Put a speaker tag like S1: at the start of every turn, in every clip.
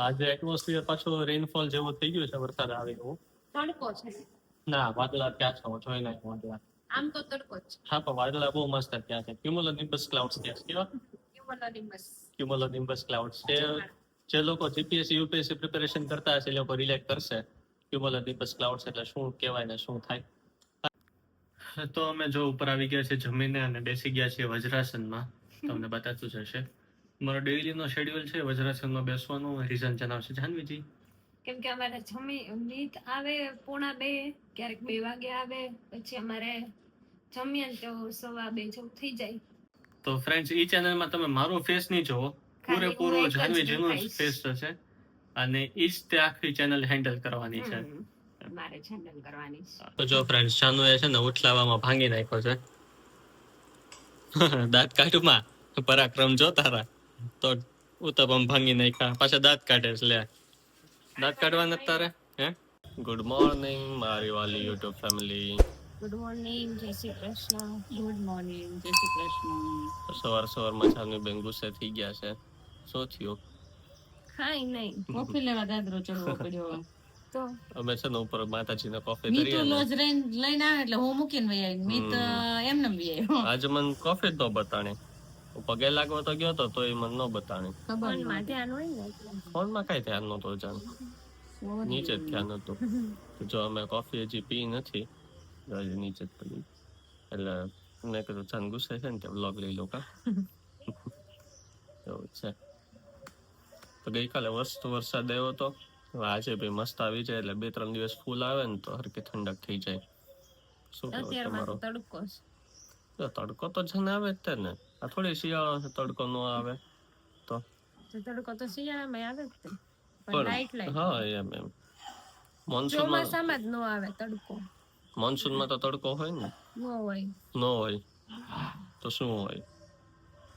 S1: આજે એટમોસ્ફિયર પાછો રેનફોલ જેવો થઈ ગયો છે, વરસાદ આવે એવો.
S2: તડકો છે.
S1: ના, વાદળા ક્યાં છે? હું જોઈ નાખ્યું વાદળા.
S2: આમ તો તડકો જ છે.
S1: હા, પણ વાદળા બહુ મસ્ત ત્યાં છે. ક્યુમુલોનિમ્બસ ક્લાઉડ્સ ત્યાં છે. કેવા? ક્યુમુલોનિમ્બસ ક્લાઉડ્સ છે. જે લોકો જીપીએસસી યુપીએસસી પ્રિપેરેશન કરતા હશે એ લોકો રિલેટ કરશે. ક્યુમુલોનિમ્બસ ક્લાઉડ્સ એટલે શું કહેવાય ને શું થાય. તો અમે જો ઉપર આવી ગયા છે જમીને અને બેસી ગયા છીએ વજ્રાસનમાં. તમને બતાતું જ હશે. મારો ડેઈલી નો શેડ્યુલ છે વજ્રાસનમાં બેસવાનું. રીઝન જણાવશે જાનવીજી.
S2: કેમ કે અમારે નીંદ આવે 1:30, ક્યારેક 2 વાગે આવે, પછી અમારે જમીએ તો 1:15 જેવું થઈ જાય.
S1: તો ફ્રેન્ડ્સ, ઈ ચેનલમાં તમે મારો ફેસ નહીં જોવો, પૂરેપૂરો જાનવીજીનો જ ફેસ હશે અને ઈ જ તે આખી ચેનલ હેન્ડલ કરવાની છે.
S2: મારે હેન્ડલ કરવાની છે.
S1: તો જો ફ્રેન્ડ્સ, જાનુએ છે ને ઉઠલાવામાં ભાંગી નાખ્યો છે. દાંત કાઢમાં પરાક્રમ જો તારા. તો ઉત્તપમ ભાંગી નાખ્યા, પાછા દાંત કાઢે છે. લે, દાંત કાઢવાના તારે હે? ગુડ મોર્નિંગ મારી વાલી યુટ્યુબ ફેમિલી.
S2: ગુડ મોર્નિંગ, જય શ્રી કૃષ્ણ. ગુડ મોર્નિંગ, જય શ્રી કૃષ્ણ.
S1: સવારમાં જાનવી બેન ગુસ્સે થઈ ગયા છે. શું થયું?
S2: કાઈ નહીં, કોફી લેવા દાદરો ચડવો પડ્યો. તો
S1: અમે છે ને ઉપર માતાજીને કોફી
S2: મી
S1: કરીએ
S2: તો
S1: ને.
S2: લોજ લઈને આવે એટલે હું મૂકીને વઈ આવી. મી તો એમને વઈ આવ્યો.
S1: આજે મને કોફી જ ન બતાણી. હું પગે લાગવા તો ગયો તો એ મને ન બતાણી.
S2: ફોનમાં ધ્યાન હોય ને એટલે.
S1: ફોનમાં કઈ ધ્યાન નહોતું જાન, નીચે જ ધ્યાન હતું. જો અમે કોફી હજી પી નથી, હજી નીચે જ પડી. એટલે મેં કીધું જાન ગુસ્સે છે ને તે વ્લોગ લઈ લો કા. એવું છે. તો ગઈકાલે વરસાદ આવ્યો હતો. આજે ભાઈ મસ્ત આવી જાય એટલે 2-3 દિવસ ફૂલ આવે ને તો હરકી ઠંડક થઈ જાય. શું કહેવું તમારો?
S2: તડકો
S1: છે. તડકો તો છે ને આવે જ તે ને. આ થોડી શિયાળો છે, તડકો ન આવે તો.
S2: તડકો તો શિયાળામાં આવે જ તે.
S1: પણ હા, એમ
S2: ચોમાસામાં જ ન આવે તડકો.
S1: મોન્સૂનમાં તો તડકો હોય ને. ન હોય તો શું હોય?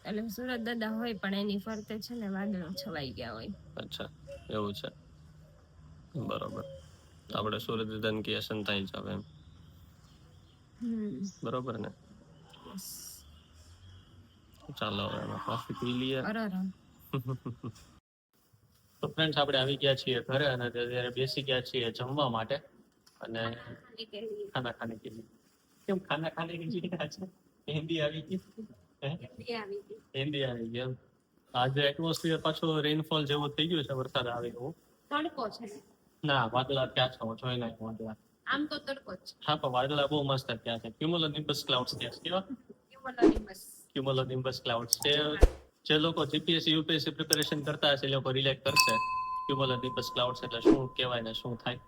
S2: એટલે સુરત દાદા હોય પણ એની ફરતે છે ને વાદળો છવાઈ ગયા હોય.
S1: અચ્છા, એવું છે. બરોબર. આપણે સુરત દાદાને કહીએ સંતાઈ જાવ એમ. બરોબર ને? ચાલો હવે અમે કોફી પી લઈએ. તો ફ્રેન્ડ્સ, આપણે આવી ગયા છીએ ઘરે અને ત્યારે બેસી ગયા છીએ જમવા માટે. અને ખાના ખાને કે લીએ. કેમ ખાના ખાને કે લીએ છે? હિન્દી આવી ગઈ. હિન્દી આવી ગઈ એમ. આજે એટમોસ્ફિયર પાછો રેનફોલ જેવો થઈ ગયો છે, વરસાદ આવે એવો.
S2: તડકો છે.
S1: ના, વાદળા ક્યાં છે? હું જોઈ નાખ્યું વાદળા.
S2: આમ તો તડકો જ છે.
S1: હા, પણ વાદળા બહુ મસ્ત ત્યાં છે. ક્યુમુલોનિમ્બસ ક્લાઉડ્સ ત્યાં છે. કેવા? ક્યુમુલોનિમ્બસ ક્લાઉડ્સ છે. જે લોકો જીપીએસસી યુપીએસસી પ્રિપેરેશન કરતા હશે એ લોકો રિલેટ કરશે. ક્યુમુલોનિમ્બસ ક્લાઉડ્સ એટલે શું કહેવાય ને શું થાય.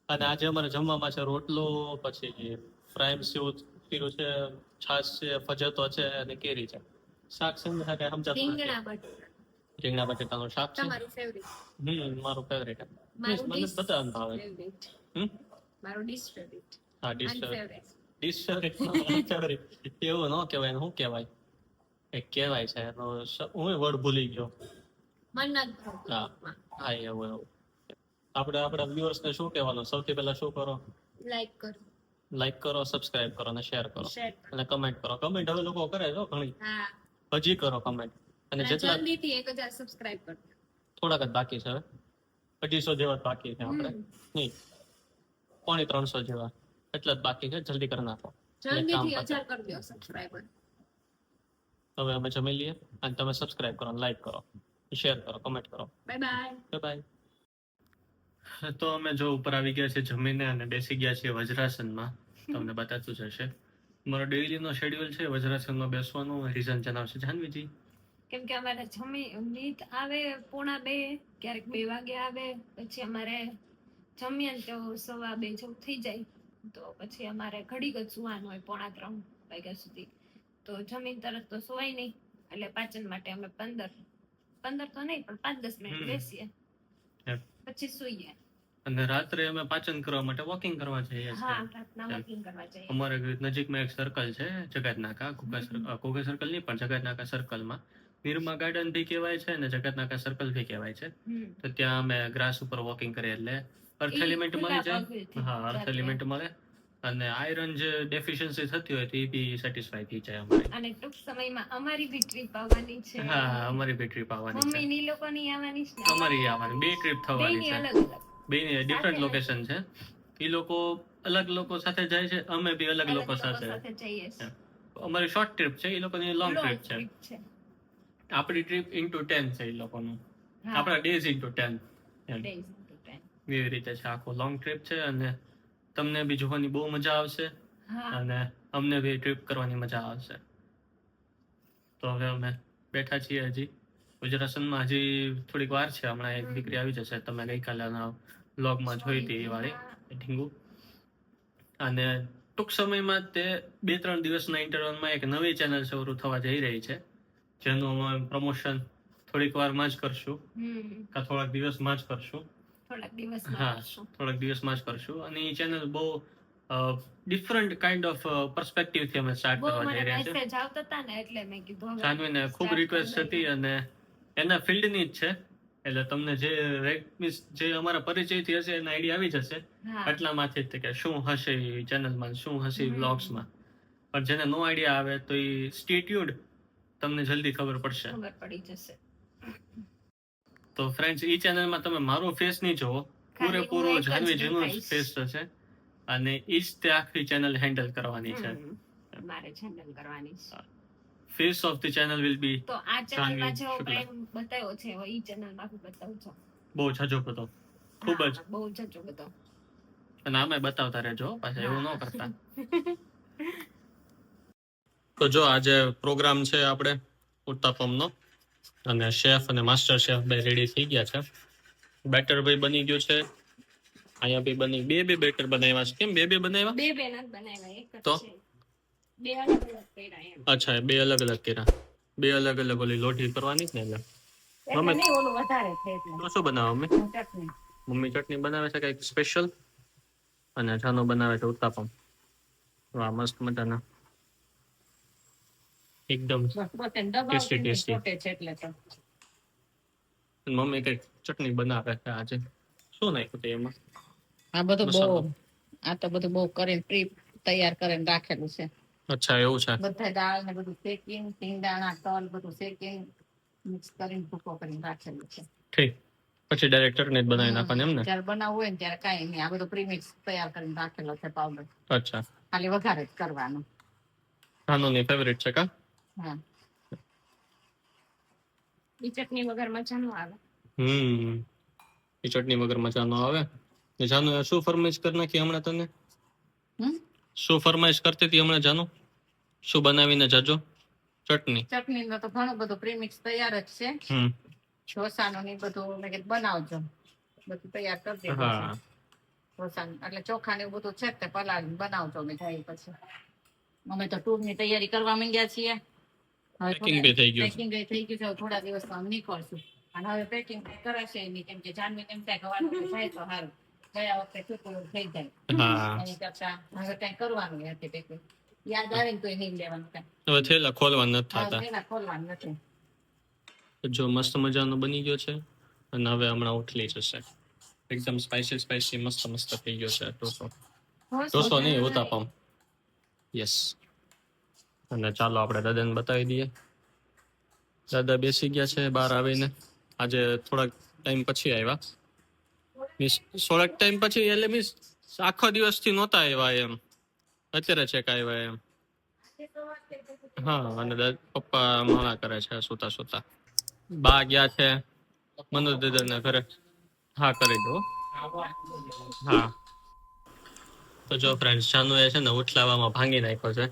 S1: અને આજે અમારે જમવામાં છે રોટલો, પછી ફ્રાઈમ સીવ કર્યું છે, છાશ છે, ફજતો છે અને કેરી છે. શાક સમજા કે સમજાતું રીંગણા બટેટાનું શાક છે.
S2: તમારું ફેવરિટ?
S1: મારું ફેવરિટ.
S2: મને
S1: બધા ભાવે.
S2: મારું ડિશ ફેવરિટ.
S1: હા, ડિશ ફેવરિટ. એવું ન કહેવાય. શું કહેવાય? એક કહેવાય છે એનો, હું વર્ડ ભૂલી ગયો. હા, એવું. આપણે આપણા વ્યુઅર્સને શું કહેવાનું? સૌથી પહેલા શું કરો? લાઈક કરો, સબસ્ક્રાઇબ કરો અને શેર કરો અને કમેન્ટ કરો. કમેન્ટ હવે લોકો કરે છે ઘણી. હજી કરો કમેન્ટ. અને જેટલા
S2: જલ્દીથી 1000 સબસ્ક્રાઇબ કરો.
S1: થોડાક જ બાકી છે હવે. 250 જેવા બાકી છે આપણે. નહીં, 300 જેવા એટલા જ બાકી છે. જલ્દી કરી નાખો.
S2: જલ્દીથી 1000 કરી દો સબસ્ક્રાઇબર.
S1: હવે અમે જમી લઈએ અને તમે સબસ્ક્રાઇબ કરો, લાઈક કરો, શેર કરો, કમેન્ટ કરો. Bye bye. તો અમે જો ઉપર આવી ગયા છે જમીને અને બેસી ગયા છીએ વજ્રાસનમાં. તમને બતાતું જ હશે. મારો ડેઈલી નો શેડ્યુલ છે વજ્રાસનમાં બેસવાનું. રીઝન જણાવશે જાનવીજી.
S2: કેમ કે અમારે નીંદ આવે 1:30, ક્યારેક 2 વાગે આવે, પછી અમારે જમીએ તો 2:15 જેવું થઈ જાય. તો પછી અમારે ઘડીક જ સુવાનું હોય 2:45 વાગ્યા સુધી. તો જમીન તરત તો સુવાય નહીં, એટલે પાચન માટે અમે 15 તો નહીં પણ 5-10 મિનિટ બેસીએ, પછી સુઈએ.
S1: અને રાત્રે અમે પાચન કરવા માટે વોકિંગ કરવા જઈએ છીએ.
S2: હા, રાતના વોકિંગ કરવા જઈએ.
S1: અમારે નજીકમાં એક સર્કલ છે, જગત નાકા. ઘોઘા સર્કલ નહીં પણ જગત નાકા સર્કલમાં નિર્મા ગાર્ડન ભી કહેવાય છે અને જગત નાકા સર્કલ ભી કહેવાય છે. તો ત્યાં અમે ગ્રાસ ઉપર વોકિંગ કરીએ એટલે અર્થ એલિમેન્ટ મળી જાય. હા, અર્થ એલિમેન્ટ મળે અને આયરન જે ડેફિશિયન્સી થતી હોય તો એ બી સેટિસ્ફાઈ થઈ જાય અમારી.
S2: અને ટૂંક સમયમાં અમારી બી ટ્રીપ આવવાની છે.
S1: હા, અમારી બી ટ્રીપ આવવાની છે.
S2: મમ્મી ની લોકોની આવવાની છે ને
S1: અમારી આવવાની 2 ટ્રીપ થવાની
S2: બેયની
S1: છે.
S2: અલગ અલગ
S1: બેની ડિફરન્ટ
S2: સાથે
S1: લોકેશન છે. એ લોકો અલગ લોકો સાથે જાય છે, અમે બી અલગ લોકો સાથે.
S2: જઈએ છીએ.
S1: અમારી શોર્ટ ટ્રીપ છે, એ લોકોની લોંગ
S2: Long
S1: ટ્રીપ છે.
S2: trip છે.
S1: આપણી ટ્રીપ ઇન્ટુ 10 છે એ લોકોનું.
S2: હા.
S1: આપણા ડેઝ ઇન્ટુ 10 એમ.
S2: Days into 10.
S1: એવી રીતે છે આખું લોંગ ટ્રીપ છે અને તમને બી જોવાની બહુ મજા આવશે
S2: હા.
S1: અને અમને બી ટ્રીપ કરવાની મજા આવશે. તો હવે અમે બેઠા છીએ હજી ગુજરાતમાં. હજી થોડીક વાર છે, હમણાં એક દીકરી આવી જશે. તમે ગઈકાલેના વ્લોગમાં જોઈ હતી એ વાળી ઢીંગુ. અને ટૂંક સમયમાં તે 2-3 દિવસના ઇન્ટરવલમાં એક નવી ચેનલ શરૂ થવા જઈ રહી છે, જેનું અમે પ્રમોશન થોડીક વારમાં જ કરશું, કાં થોડાક દિવસમાં જ કરશું.
S2: થોડાક દિવસમાં જ કરશું.
S1: અને એ ચેનલ બહુ ડિફરન્ટ કાઇન્ડ ઓફ પર્સપેક્ટિવ થી અમે સ્ટાર્ટ કરવા જઈ રહ્યા છે.
S2: મેસેજ આવતા હતા ને એટલે મેં કીધું હવે
S1: જાનવીને ખૂબ રિક્વેસ્ટ હતી અને એના ફિલ્ડની જ છે, એટલે તમને જે અમારા પરિચયથી હશે એના આઈડિયા આવી જશે.
S2: હા.
S1: એટલામાંથી જ કે શું હશે ચેનલમાં, શું હશે વ્લોગ્સમાં. પણ જેને નો આઈડિયા આવે તો એ સ્ટે ટ્યુન્ડ, તમને જલ્દી ખબર પડશે.
S2: ખબર પડી જશે.
S1: તો ફ્રેન્ડ્સ, ઈ ચેનલમાં તમે મારો ફેસ નહીં જોવો, પૂરેપૂરો જાનવી જીનો ફેસ હશે અને ઈ જ તે આખી ચેનલ હેન્ડલ કરવાની છે.
S2: મારે હેન્ડલ કરવાની છે.
S1: Face of the channel will be
S2: તો આ ચેનલમાં જેવો પ્રેમ બતાવ્યો છે એવો ઈ ચેનલમાં બી બતાવજો.
S1: બહુ જાજો બધો, ખૂબ જ
S2: બહુ જાજો બધો.
S1: અને આમે બતાવતા રહેજો પાછા, એવું ન કરતા. તો જો આજે પ્રોગ્રામ છે આપણે ઉત્તાપમનો અને શેફ અને માસ્ટર શેફ બે રેડી થઈ ગયા છે. બેટર ભાઈ બની ગયું છે. અહીંયા બી બની બે બેટર બનાવ્યા છે. કેમ બે બનાવ્યા?
S2: બે નથી બનાવ્યા, એક જ
S1: તો
S2: છે. બે અલગ અલગ કર્યા એમ.
S1: અચ્છા, બે અલગ અલગ કર્યા. બે અલગ અલગ ઓલી લોટી કરવાની જ ને એટલે.
S2: એટલે નહીં, ઓલું વધારે છે એટલે.
S1: તો શું બનાવો મમ્મી?
S2: ચટણી.
S1: મમ્મી ચટણી બનાવે છે કઈક સ્પેશિયલ અને જાનો બનાવે છે ઉત્તાપમ. વાહ, મસ્ત મજાના એકદમ ટેસ્ટી ટેસ્ટી. મમ્મી કઈક ચટણી બનાવે છે આજે. શું નાખ્યું છે એમાં?
S3: આ તો બધું બહુ કરીને પ્રી તૈયાર કરીને રાખેલું છે.
S1: અચ્છા, એવું છે.
S3: બધા દાળ ને બધું શેકીને, ટીંડાણા તલ બધું શેકીને મિક્સ કરીને ભૂકો કરીને રાખેલું છે.
S1: ઠીક. પછી ડાયરેક્ટ ચટણી જ બનાવી નાખવાની એમ ને?
S3: જ્યારે બનાવવું હોય ને ત્યારે કાંઈ નહીં, આ બધું પ્રીમિક્સ તૈયાર કરીને રાખેલો છે પાવડર.
S1: અચ્છા,
S3: ખાલી વઘાર જ કરવાનો.
S1: જાનોની ફેવરિટ છે કા?
S3: હા.
S2: ઈ ચટણી વગર મજા ન આવે.
S1: એ ચટણી વગર મજા ન આવે. જાનુ શું ફરમાઈશ કરી નાખી હમણાં તને? શું ફરમાઈશ કરતી હતી હમણાં જાનુ? શું બનાવીને જાજો? ચટણી
S3: નો તો ઘણું બધું પ્રીમિક્સ તૈયાર જ છે. ઢોસાનું ને બધું મેં કીધું બનાવજો, બધું તૈયાર કરી દીધું છે. ઢોસાનું એટલે ચોખા ને એવું બધું છે તે પલાળીને બનાવજો. મેં જાય પછી અમે તો ટૂર ની તૈયારી કરવા માંડ્યા છીએ.
S1: પેકિંગ બી થઈ ગયું
S3: છે. થોડા દિવસમાં અમે નીકળશું. અને હવે પેકિંગ કરાશે નહીં, કેમ કે જાનવી એમ થાય ગવાનું થાય તો સારું. ગયા વખતે ટૂંકું થઈ જાય એની કરતા હવે કઈ કરવાનું નથી પેકિંગ. યાદ આવે ને તો નહીં લેવાનું કઈ.
S1: હવે થેલા ખોલવાના નથી થતા.
S3: થેલા ખોલવાનું નથી.
S1: જો મસ્ત મજાનો બની ગયો છે અને હવે હમણાં ઉઠલી જશે. એકદમ સ્પાઈસી મસ્ત થઈ ગયો છે ઢોસો નહીં, ઉત્તાપમ. યસ. અને ચાલો આપણે દાદાને બતાવી દઈએ. દાદા બેસી ગયા છે બહાર આવીને. આજે થોડાક ટાઈમ પછી આવ્યા. થોડાક ટાઈમ પછી એટલે મીન્સ આખો દિવસથી નહોતા આવ્યા એમ, અત્યારે ચેક આવ્યા એમ. હા, અને પપ્પા માળા કરે છે સુતા. બા ગયા છે મનોજ દાદાના ઘરે. હા, કરી દો. હા. તો જો ફ્રેન્ડ્સ, જાનુ એ છે ને ઉઠલાવામાં ભાંગી નાખ્યો છે.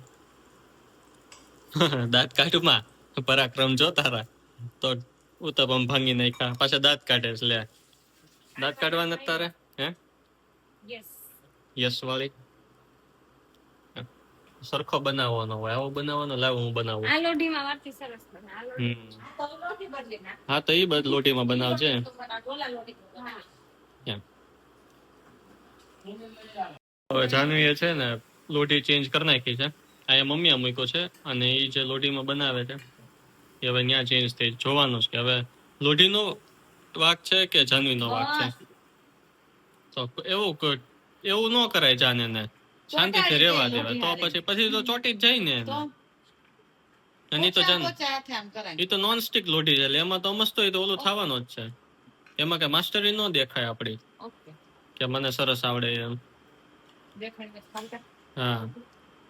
S1: દાંત કાઢમાં પરાક્રમ જો તારા. તો ઉત્તાપમ ભાંગી નાખ્યા. પાછા દાંત કાઢે છે. લે, દાંત કાઢવા નથી તારે? હે? યસ વાળી. સરખો બનાવવાનો હોય, આવો બનાવવાનો. લાવ હું બનાવું.
S2: આ લોટીમાં વારથી સરસ બને. આ
S3: લોટી બદલી નાખ.
S1: હા, તો એ બધ લોટીમાં બનાવજે. હવે જાનવીએ છે ને લોટી ચેન્જ કરી નાખી છે. અહીંયા મમ્મીએ મૂક્યો છે અને એ જે લોટીમાં બનાવે છે એ હવે ત્યાં ચેન્જ થઈ જોવાનું છે કે હવે લોટીનો વાક છે કે જાનવીનો વાક છે. તો એવું ન કરાય જાને. શાંતિથી રહેવા દેવા. તો
S3: લોઢી
S1: પછી તો ચોટી જ જાય ને
S3: તો
S1: અને ઈ તો
S3: પોચા
S1: જાણ
S3: પોચા હાથે આમ કરાય.
S1: ઈ તો નોન સ્ટિક લોઢી છે એટલે એમાં તો મસ્ત હોય તો ઓલું થવાનું જ છે. એમાં કઈ માસ્ટરી ન દેખાય આપડી
S3: ઓકે
S1: કે મને સરસ આવડે એમ.
S3: દેખાડી બસ ખાલી કર.
S1: હા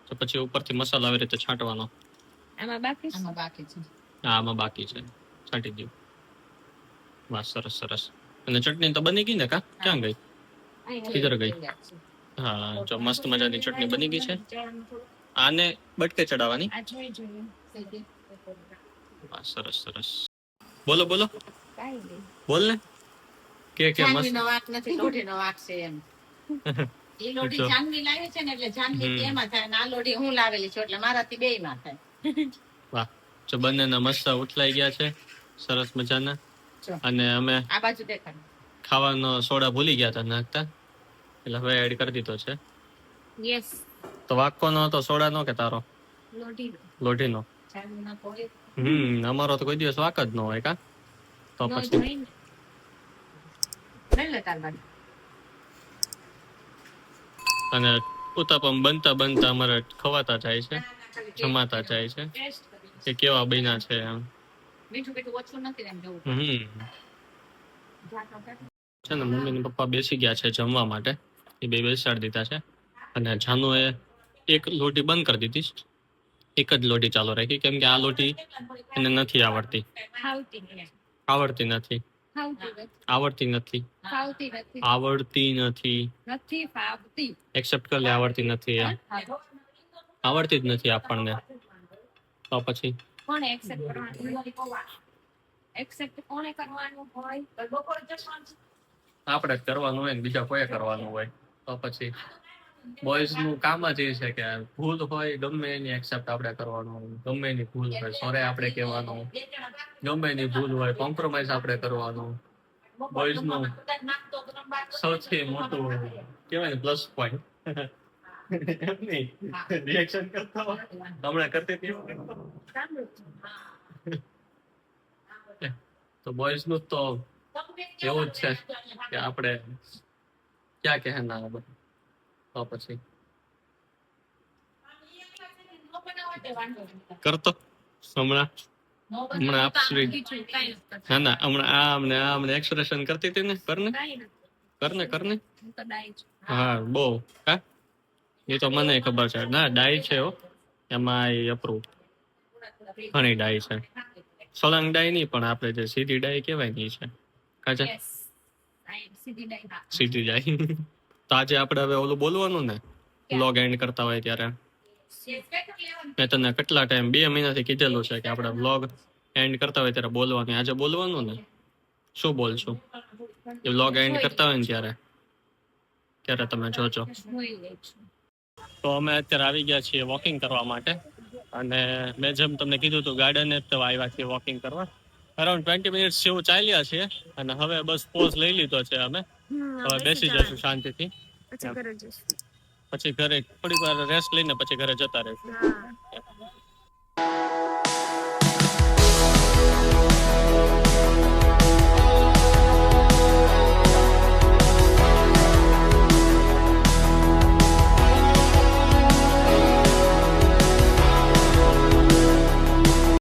S1: તો પછી ઉપરથી મસાલો આવી રીતે છાંટવાનો.
S2: આમાં બાકી છે?
S3: આમાં બાકી છે.
S1: હા આમાં બાકી છે, છાંટી દઉં. વાહ સરસ સરસ. અને ચટણી તો બની ગઈ ને કા? ક્યાં ગઈ? કિધર ગઈ? હા જો મસ્ત મજાની ચટણી બની ગઈ છે. આને બટકે ચડાવવાની.
S2: આ જોઈ જોઈએ.
S1: વાહ સરસ સરસ. બોલો બોલો
S2: કાઈ નહીં.
S1: બોલ ને. કે મસ્ત.
S3: જાનવીનો વાંક નથી, લોઢીનો વાંક છે એમ. એ લોઢી
S1: જો.
S3: જાનવી લાવી છે ને એટલે જાનવી
S1: હમ.
S3: એમાં થાય ને આ લોઢી હું લાવેલી છું એટલે મારાથી બેયમાં થાય.
S1: વાહ જો બંનેના મસ્ત ઉથલાઈ ગયા છે સરસ મજાના.
S3: જો.
S1: અને અમે
S3: આ બાજુ દેખાડ.
S1: ખાવાનો સોડા ભૂલી ગયા હતા નાખતા એટલે હવે એડ કરી દીધો છે.
S2: યસ.
S1: તો વાક કોનો હતો, સોડાનો કે તારો? લોઢીનો.
S3: જાનવીના કોળી
S1: અમારો તો કોઈ દિવસ વાક જ ન હોય કા? તો
S2: નો
S1: પછી
S2: જોઈને.
S3: લઈ લે તાર બાજુ.
S1: અને ઉતાપમ બનતા બનતા અમારે ખવાતા જાય છે, જમાતા જાય છે
S3: ટેસ્ટ કરી.
S1: કે કેવા બન્યા છે એમ.
S3: મીઠું બીઠું ઓછું નથી એમ જોવું.
S1: છે ને મમ્મી ને પપ્પા બેસી ગયા છે જમવા માટે. એ બે બેસાડી દીધા છે અને જાનુએ એક લોટી બંધ કરી દીધી, એક જ લોટી ચાલુ રાખી કેમ કે આ લોટી એને નથી આવડતી.
S2: ખાવતી નથી.
S1: આવડતી નથી.
S2: ખાવતી નથી.
S1: આવડતી નથી.
S2: ફાવતી નથી.
S1: આવડતી નથી.
S2: નથી ફાવતી.
S1: એક્સેપ્ટ કરી લે આવડતી નથી એમ. આવડતી જ નથી આપણને. તો પછી
S2: કોણે એક્સેપ્ટ કરવાનું? એક્સેપ્ટ કોણે કરવાનું હોય?
S1: આપણે જ કરવાનું હોય ને બીજા કોઈ કરવાનું હોય. તો પછી બોયઝ નું કામ જ એ છે કે ભૂલ હોય ગમે એની એક્સેપ્ટ આપણે કરવાનું, ગમે એની ભૂલ હોય સોરે આપણે કહેવાનું, ગમે એની ભૂલ હોય કોમ્પ્રોમાઇઝ આપણે કરવાનું. બોયઝ નું સૌથી મોટું કહેવાય ને પ્લસ પોઈન્ટ. રિએક્શન કરતા હોય હમણાં કરતી હતી તો બોયઝ નું તો એવું જ છે કે આપણે ક્યાં કહે ના તો પછી કરતો હમણાં આપશ્રી ના ના હમણાં આમને એક્સપ્રેશન કરતી હતી ને કરને હા બહુ હા એ તો મને ખબર છે. ના ડાય છે એમાં અપ્રૂવ ઘણી ડાય છે. સળંગ ડાય નહીં પણ આપણે જે સીધી ડાય કહેવાય ને છે કાચા સીધી ડાય. તો આજે આપણે હવે ઓલું બોલવાનું ને વ્લોગ એન્ડ કરતા હોય ત્યારે મેં તને કેટલા ટાઈમ 2 મહિનાથી કીધેલું છે કે આપણે વ્લોગ એન્ડ કરતા હોય ત્યારે બોલવાનું. આજે બોલવાનું ને શું બોલશું એ વ્લોગ એન્ડ કરતા હોય ને ત્યારે તમે જોજો. તો અમે અત્યારે આવી ગયા છીએ વોકિંગ કરવા માટે અને મેં જેમ તમને કીધું હતું ગાર્ડને તો આવ્યા છીએ વોકિંગ કરવા. અરાઉન્ડ 20 મિનિટ્સ જેવું ચાલ્યા છીએ અને હવે બસ પોઝ લઈ લીધો છે અમે. હવે બેસી જશું શાંતિથી. પછી ઘરે થોડીક વાર રેસ્ટ લઈને પછી ઘરે જતા રહીશું.